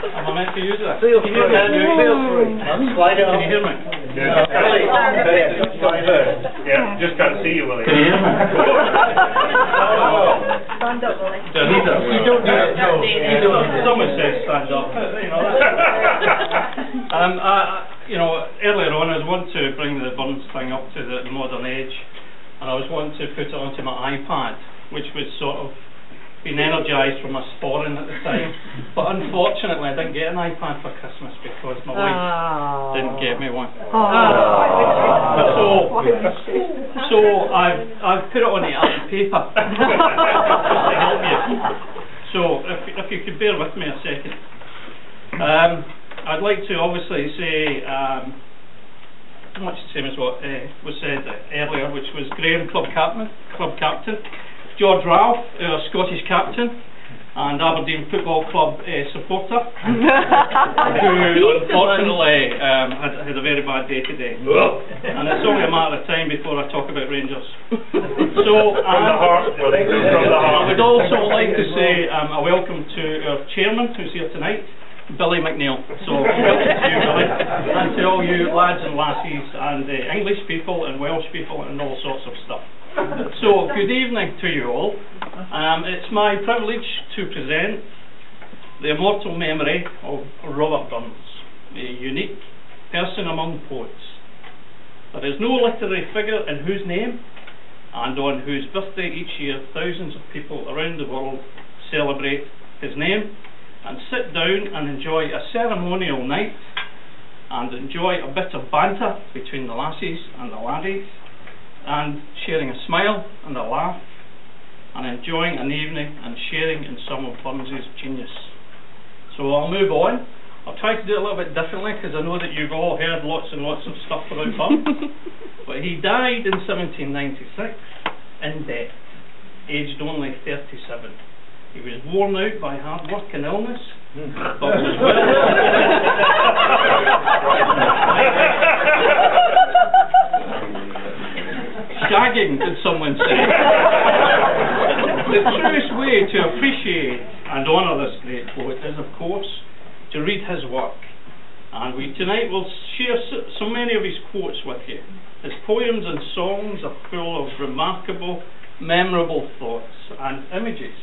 Am I meant to use that? Feel free. Slide it up. Can you hear me? Yeah. Yeah, just can't see you, Willie. Can you hear me? Stand up, Willie. You don't do it. Someone says stand up. Earlier on I was wanting to bring the Burns thing up to the modern age, and I was wanting to put it onto my iPad, which was sort of been energised from my sporring at the time. But unfortunately I didn't get an iPad for Christmas because my wife didn't get me one. So I've put it on the paper to help you. So if you could bear with me a second. I'd like to obviously say much the same as what was said earlier, which was Graham, club captain, George Ralph, our Scottish captain, and Aberdeen Football Club supporter, who unfortunately had a very bad day today. And it's only a matter of time before I talk about Rangers. So I would also like to say a welcome to our chairman who's here tonight, Billy McNeil. So welcome to you, Billy, and to all you lads and lassies and English people and Welsh people and all sorts of stuff. So good evening to you all. It's my privilege to present the immortal memory of Robert Burns, a unique person among poets. There is no literary figure in whose name and on whose birthday each year thousands of people around the world celebrate his name and sit down and enjoy a ceremonial night and enjoy a bit of banter between the lassies and the laddies, and sharing a smile and a laugh, and enjoying an evening and sharing in some of Burns's genius. So I'll move on. I'll try to do it a little bit differently because I know that you've all heard lots and lots of stuff about Burns. But he died in 1796 in debt, aged only 37. He was worn out by hard work and illness, but was shagging, did someone say? The truest way to appreciate and honour this great poet is, of course, to read his work. And we tonight will share so many of his quotes with you. His poems and songs are full of remarkable, memorable thoughts and images.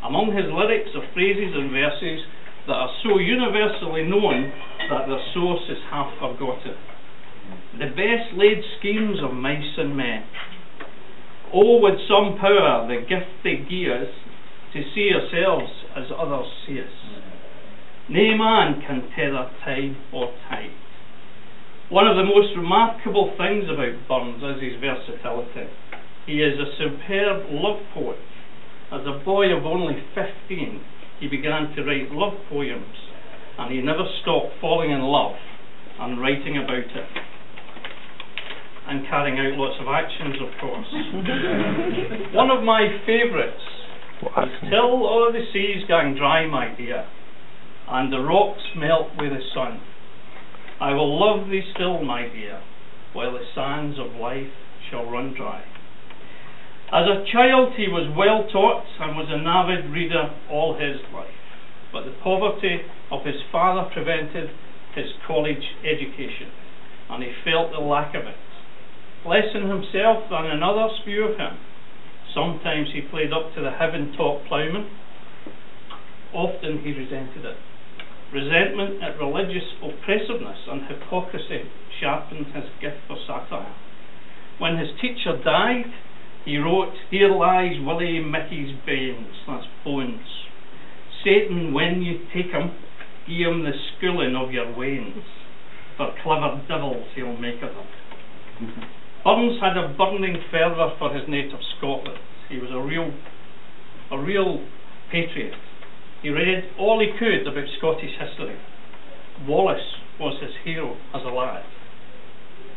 Among his lyrics are phrases and verses that are so universally known that their source is half forgotten. The best laid schemes of mice and men. Oh, with some power the gift they give us to see ourselves as others see us. Nae man can tether time or tide. One of the most remarkable things about Burns is his versatility. He is a superb love poet. As a boy of only 15, he began to write love poems, and he never stopped falling in love and writing about it, and carrying out lots of actions, of course. One of my favourites is "Till all the seas gang dry, my dear, and the rocks melt with the sun, I will love thee still, my dear, while the sands of life shall run dry." As a child he was well taught and was an avid reader all his life, but the poverty of his father prevented his college education, and he felt the lack of it. Less in himself than in others view of him. Sometimes he played up to the heaven-taught ploughman. Often he resented it. Resentment at religious oppressiveness and hypocrisy sharpened his gift for satire. When his teacher died, he wrote, "Here lies Willie Mickey's banes," that's bones. "Satan, when you take him, gie him the schooling of your wains, for clever devils he'll make of them." Burns had a burning fervour for his native Scotland. He was a real patriot. He read all he could about Scottish history. Wallace was his hero as a lad.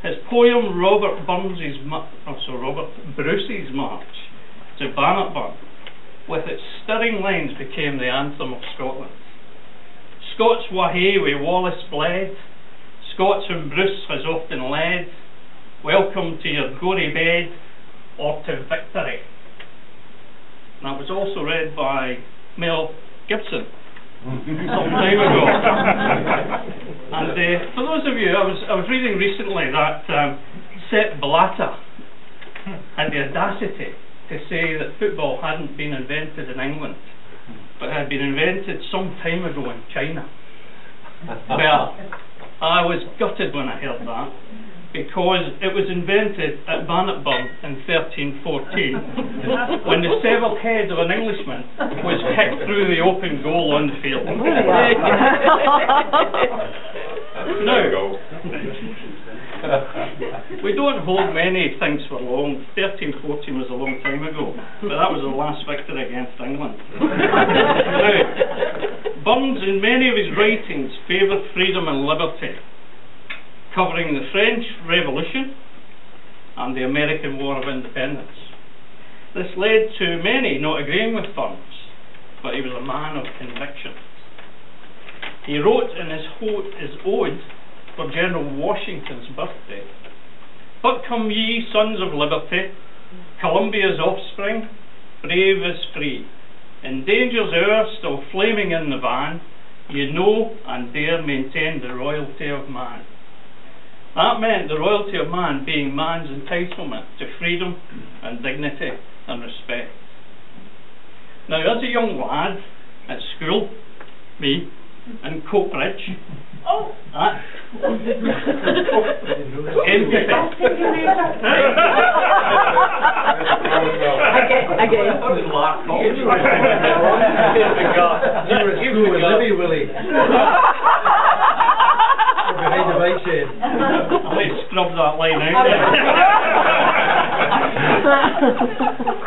His poem Robert Bruce's March to Bannockburn, with its stirring lines, became the anthem of Scotland. Scots wha hae wi Wallace bled, Scots whom Bruce has often led, welcome to your gory bed or to victory. And that was also read by Mel Gibson some time ago. And for those of you, I was reading recently that Sepp Blatter had the audacity to say that football hadn't been invented in England, but had been invented some time ago in China. Well, I was gutted when I heard that, because it was invented at Bannockburn in 1314 when the severed head of an Englishman was kicked through the open goal on the field. Now, we don't hold many things for long. 1314 was a long time ago, but that was the last victory against England. Now, Burns in many of his writings favoured freedom and liberty, covering the French Revolution and the American War of Independence. This led to many not agreeing with Burns, but he was a man of conviction. He wrote in his ode for General Washington's birthday, "But come ye, sons of liberty, Columbia's offspring, brave as free. In danger's hour, still flaming in the van, ye know and dare maintain the royalty of man." That meant the royalty of man being man's entitlement to freedom and dignity and respect. Now, as a young lad at school, me, in Coatbridge, Willie. Behind the bike shed. I might scrub that line out there.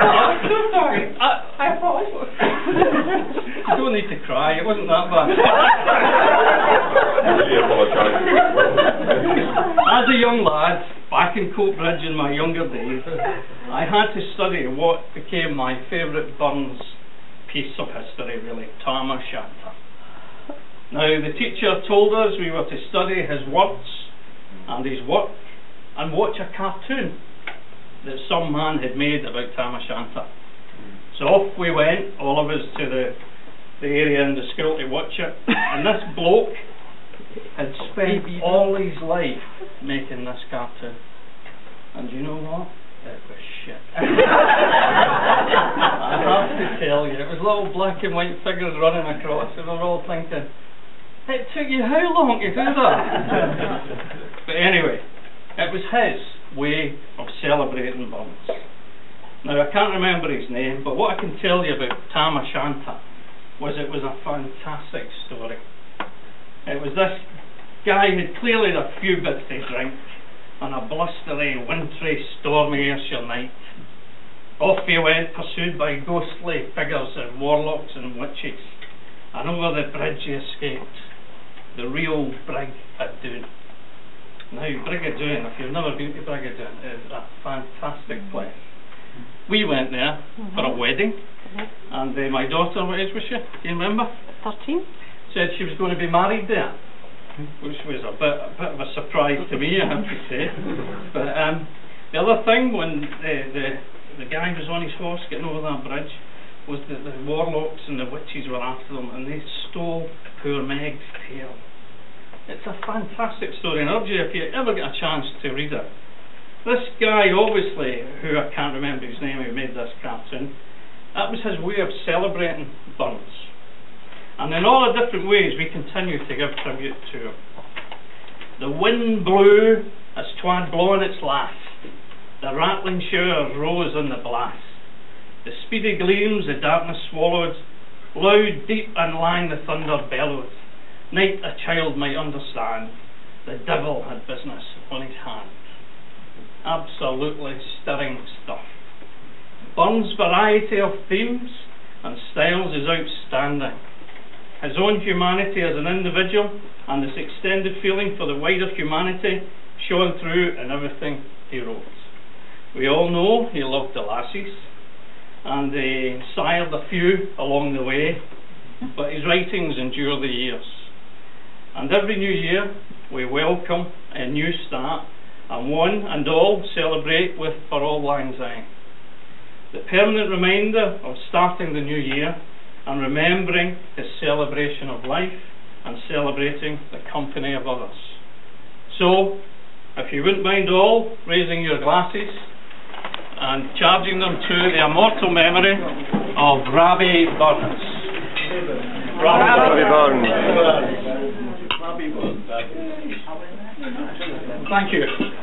I'm so sorry. I apologize. You don't need to cry, it wasn't that bad. As a young lad, back in Coatbridge in my younger days, I had to study what became my favourite Burns piece of history, really, Tam O'Shanter. Now, the teacher told us we were to study his words and his work and watch a cartoon that some man had made about Tam O'Shanter. So off we went, all of us, to the area in the school to watch it, and this bloke had spent all his life making this cartoon. And you know what? It was shit. I have to tell you, it was little black and white figures running across, and we were all thinking, it took you how long to do that? But anyway, it was his way of celebrating Burns. Now, I can't remember his name, but what I can tell you about Tam O'Shanter was it was a fantastic story. It was this guy who'd clearly had a few bits to drink on a blustery, wintry, stormy Ayrshire night. Off he went, pursued by ghostly figures and warlocks and witches, and over the bridge he escaped, the real Brig of Doon. Now, Brig of Doon, if you've never been to Brig of Doon, is a fantastic place. We went there for a wedding, and my daughter, what age was she? Do you remember? 13. Said she was going to be married there, which was a bit of a surprise to me, I have to say. But the other thing, when the guy was on his horse getting over that bridge, was that the warlocks and the witches were after them, and they stole poor Meg's tail. It's a fantastic story, and I urge you, if you ever get a chance to read it. This guy, obviously, who I can't remember his name, who made this cartoon, that was his way of celebrating Burns. And in all the different ways we continue to give tribute to him. The wind blew as 'twad blowing its last. The rattling showers rose on the blast. The speedy gleams the darkness swallowed. Loud, deep and lang the thunder bellowed. Night a child might understand. The devil had business on his hand. Absolutely stirring stuff. Burns' variety of themes and styles is outstanding. His own humanity as an individual and this extended feeling for the wider humanity shone through in everything he wrote. We all know he loved the lassies, and he sired a few along the way, but his writings endure the years. And every new year we welcome a new start, and one and all celebrate with For Auld Lang Syne. The permanent reminder of starting the new year and remembering his celebration of life and celebrating the company of others. So, if you wouldn't mind all raising your glasses and charging them to the immortal memory of Rabbi Burns. Rabbi Burns. Thank you.